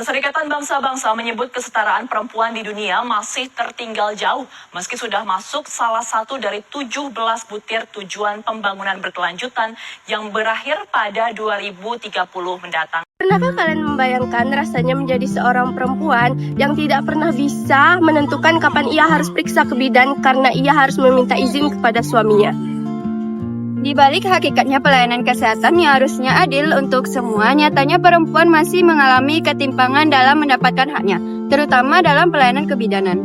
Perserikatan Bangsa-Bangsa menyebut kesetaraan perempuan di dunia masih tertinggal jauh, meski sudah masuk salah satu dari 17 butir tujuan pembangunan berkelanjutan yang berakhir pada 2030 mendatang. Pernahkah kalian membayangkan rasanya menjadi seorang perempuan yang tidak pernah bisa menentukan kapan ia harus periksa ke bidan karena ia harus meminta izin kepada suaminya? Di balik hakikatnya pelayanan kesehatan yang harusnya adil untuk semua, nyatanya perempuan masih mengalami ketimpangan dalam mendapatkan haknya, terutama dalam pelayanan kebidanan.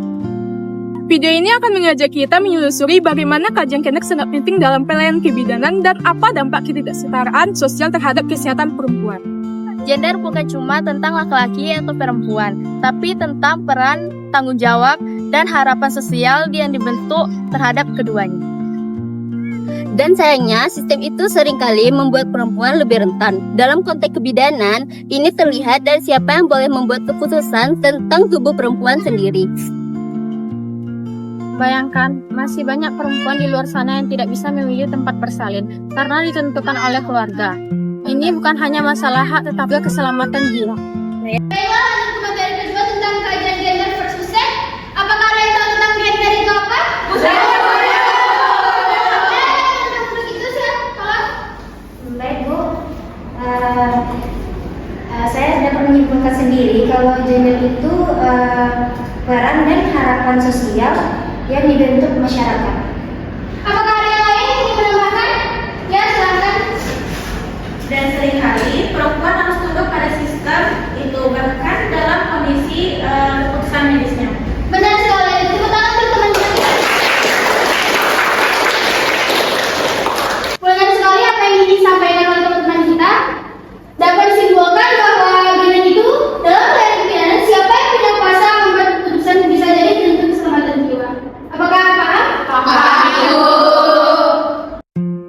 Video ini akan mengajak kita menelusuri bagaimana kajian Kemenak sangat penting dalam pelayanan kebidanan dan apa dampak ketidaksetaraan sosial terhadap kesehatan perempuan. Gender bukan cuma tentang laki-laki atau perempuan, tapi tentang peran, tanggung jawab, dan harapan sosial yang dibentuk terhadap keduanya. Dan sayangnya, sistem itu seringkali membuat perempuan lebih rentan. Dalam konteks kebidanan, ini terlihat dari siapa yang boleh membuat keputusan tentang tubuh perempuan sendiri. Bayangkan, masih banyak perempuan di luar sana yang tidak bisa memilih tempat bersalin karena ditentukan oleh keluarga. Ini bukan hanya masalah hak, tetapi juga keselamatan jiwa. Baiklah, lanjut ke materi kedua tentang kajian gender versus seks. Apakah kalian tahu tentang gender itu apa? Baik Bu, saya dapat menyimpulkan sendiri kalau gender itu peran dan harapan sosial yang dibentuk masyarakat. Apakah ada yang lain yang ingin menambahkan? Ya, silakan. Dan seringkali perempuan harus tunduk pada sistem itu bahkan dalam kondisi keputusan medisnya. Benar sekali. Tepuk tangan untuk teman-teman. Benar sekali apa yang disampaikan oleh teman-teman kita. Dapat disimpulkan bahwa gender itu dalam pelayanan kebidanan siapa yang punya kuasa membuat keputusan bisa jadi tentu keselamatan jiwa. Apakah paham?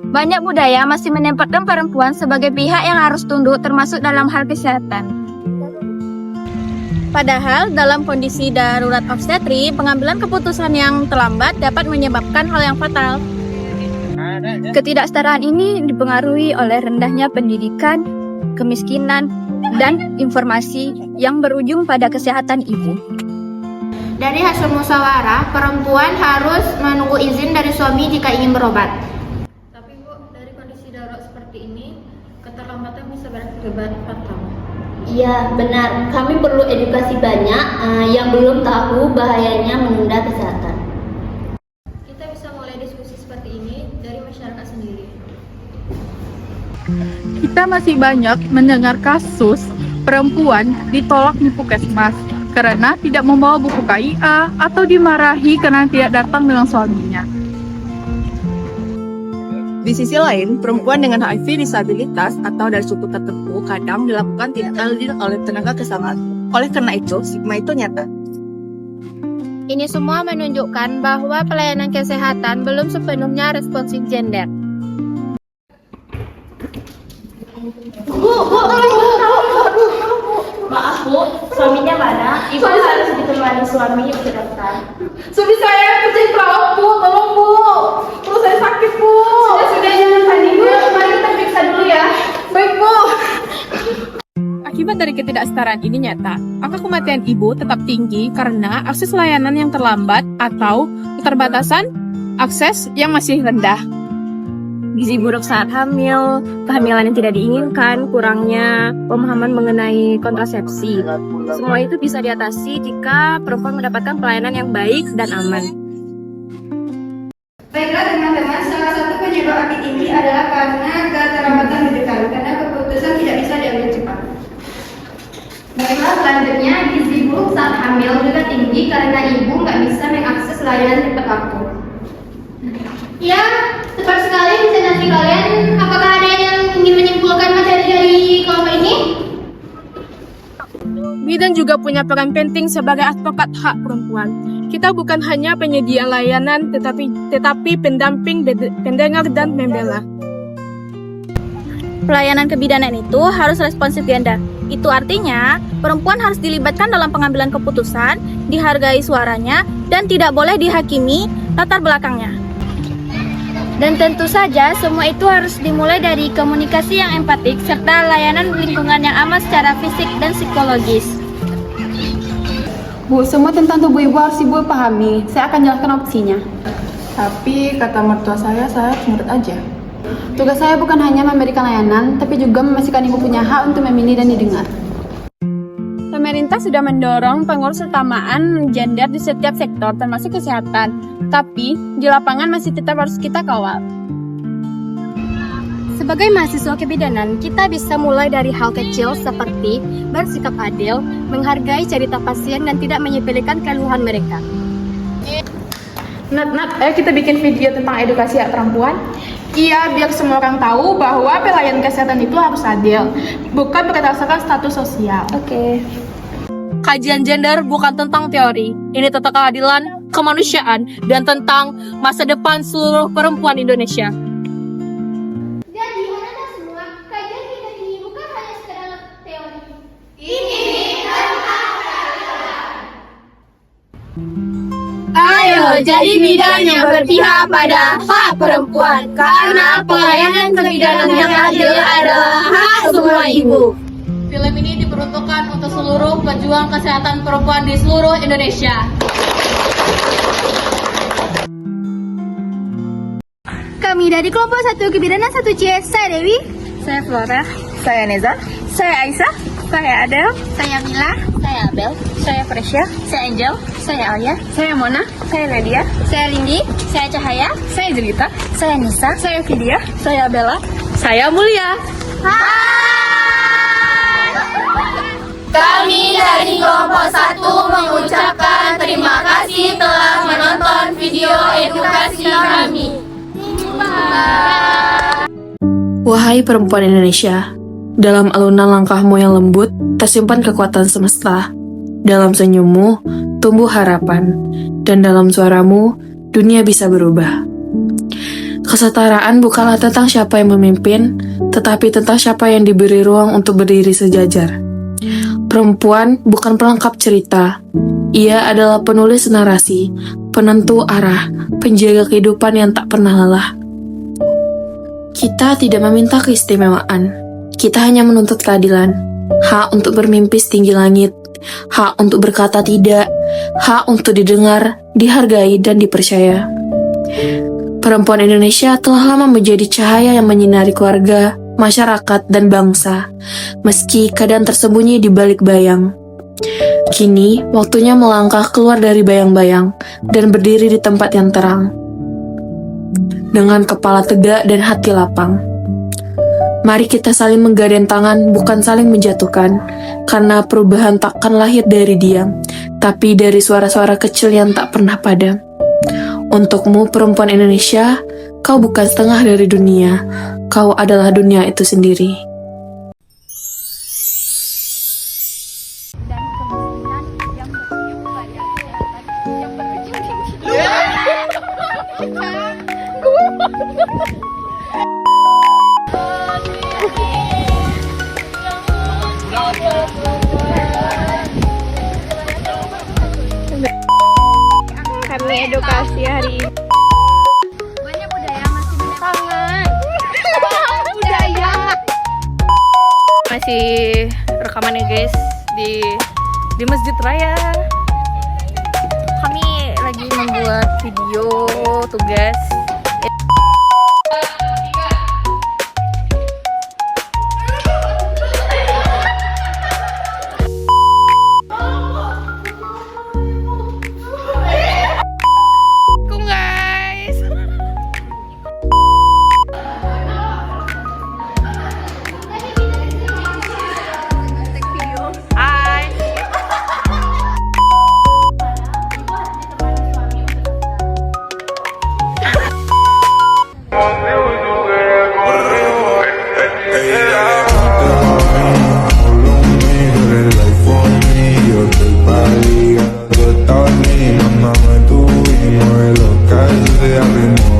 Banyak budaya masih menempatkan perempuan sebagai pihak yang harus tunduk termasuk dalam hal kesehatan. Padahal dalam kondisi darurat obstetri, pengambilan keputusan yang terlambat dapat menyebabkan hal yang fatal. Ketidaksetaraan ini dipengaruhi oleh rendahnya pendidikan, kemiskinan, dan informasi yang berujung pada kesehatan ibu. Dari hasil musyawarah, perempuan harus menunggu izin dari suami jika ingin berobat. Tapi Bu, dari kondisi darurat seperti ini, keterlambatan bisa berakibat fatal. Iya, benar. Kami perlu edukasi banyak yang belum tahu bahayanya menunda kesehatan. Kita bisa mulai diskusi seperti ini dari masyarakat sendiri. Kita masih banyak mendengar kasus perempuan ditolak di puskesmas karena tidak membawa buku KIA atau dimarahi karena tidak datang dengan suaminya. Di sisi lain, perempuan dengan HIV disabilitas atau dari suku tertentu kadang dilakukan tidak adil oleh tenaga kesehatan. Oleh karena itu, stigma itu nyata. Ini semua menunjukkan bahwa pelayanan kesehatan belum sepenuhnya responsif gender. Maaf Bu, suaminya mana? Ibu harus ditemani suami untuk datang. Suami saya kerja perawat Bu, tolong Bu. Perut saya sakit Bu. Sudah jangan panik Bu, mari kita periksa dulu ya. Baik Bu. Akibat dari ketidaksetaraan ini nyata, angka kematian ibu tetap tinggi karena akses layanan yang terlambat atau keterbatasan akses yang masih rendah. Gizi buruk saat hamil, kehamilan yang tidak diinginkan, kurangnya pemahaman mengenai kontrasepsi. Semua itu bisa diatasi jika perempuan mendapatkan pelayanan yang baik dan aman. Baiklah teman-teman, salah satu penyebab akid ini adalah karena keterlambatan rujukan, karena keputusan tidak bisa diambil cepat. Baiklah, selanjutnya gizi buruk saat hamil juga tinggi karena ibu nggak bisa mengakses layanan tepat waktu. Ya, tepat sekali presentasi kalian. Apakah ada yang ingin menyimpulkan materi dari kelompok ini? Bidan juga punya peran penting sebagai advokat hak perempuan. Kita bukan hanya penyedia layanan, tetapi pendamping, pendengar, dan pembela. Pelayanan kebidanan itu harus responsif gender. Itu artinya, perempuan harus dilibatkan dalam pengambilan keputusan, dihargai suaranya, dan tidak boleh dihakimi latar belakangnya. Dan tentu saja, semua itu harus dimulai dari komunikasi yang empatik serta layanan lingkungan yang aman secara fisik dan psikologis. Bu, semua tentang tubuh ibu harus ibu pahami. Saya akan jelaskan opsinya. Tapi kata mertua saya harus nurut aja. Tugas saya bukan hanya memberikan layanan, tapi juga memastikan ibu punya hak untuk memilih dan didengar. Pemerintah sudah mendorong pengurusutamaan gender di setiap sektor, termasuk kesehatan. Tapi, di lapangan masih tetap harus kita kawal. Sebagai mahasiswa kebidanan, kita bisa mulai dari hal kecil seperti bersikap adil, menghargai cerita pasien, dan tidak menyepelekan keluhan mereka. Nat, ayo kita bikin video tentang edukasi hak perempuan. Iya, biar semua orang tahu bahwa pelayanan kesehatan itu harus adil, bukan berdasarkan status sosial. Oke. Kajian gender bukan tentang teori. Ini tentang keadilan, kemanusiaan, dan tentang masa depan seluruh perempuan Indonesia. Dan di mana semua, kajian kita ini bukan hanya sekedar teori. Ayo jadi bidan yang berpihak pada hak perempuan, karena pelayanan kebidanan yang adil adalah hak semua ibu. Film ini diperuntukkan untuk seluruh pejuang kesehatan perempuan di seluruh Indonesia. Kami dari kelompok 1 Kebidanan 1C, saya Dewi, Saya Flora, saya Neza, saya Aisyah, saya Adel, Saya Mila, saya Abel, saya Fresya, saya Angel, saya Alia, saya Mona, saya Nadia, saya Lindi, saya Cahaya, saya Jelita, saya Nisa, saya Vidya, saya Bella, Saya Mulia. Kami dari kelompok 1 mengucapkan terima kasih telah menonton video edukasi kami. Wahai perempuan Indonesia, dalam alunan langkahmu yang lembut, tersimpan kekuatan semesta. Dalam senyummu, tumbuh harapan. Dan dalam suaramu, dunia bisa berubah. Kesetaraan bukanlah tentang siapa yang memimpin, tetapi tentang siapa yang diberi ruang untuk berdiri sejajar. Perempuan bukan pelengkap cerita. Ia adalah penulis narasi, penentu arah, penjaga kehidupan yang tak pernah lelah. Kita tidak meminta keistimewaan. Kita hanya menuntut keadilan. Hak untuk bermimpi setinggi langit. Hak untuk berkata tidak. Hak untuk didengar, dihargai, dan dipercaya. Perempuan Indonesia telah lama menjadi cahaya yang menyinari keluarga, masyarakat, dan bangsa, meski kadang tersembunyi di balik bayang. Kini, waktunya melangkah keluar dari bayang-bayang dan berdiri di tempat yang terang. Dengan kepala tegak dan hati lapang. Mari kita saling menggandeng tangan, bukan saling menjatuhkan, karena perubahan takkan lahir dari diam, tapi dari suara-suara kecil yang tak pernah padam. Untukmu, perempuan Indonesia, kau bukan setengah dari dunia, kau adalah dunia itu sendiri. Kami edukasi hari ini. banyak budaya masih sangat. Budaya. Masih rekaman ya guys di Masjid Raya. Kami lagi membuat video tugas. Mamá me tuvimos, lo que hace, abrimos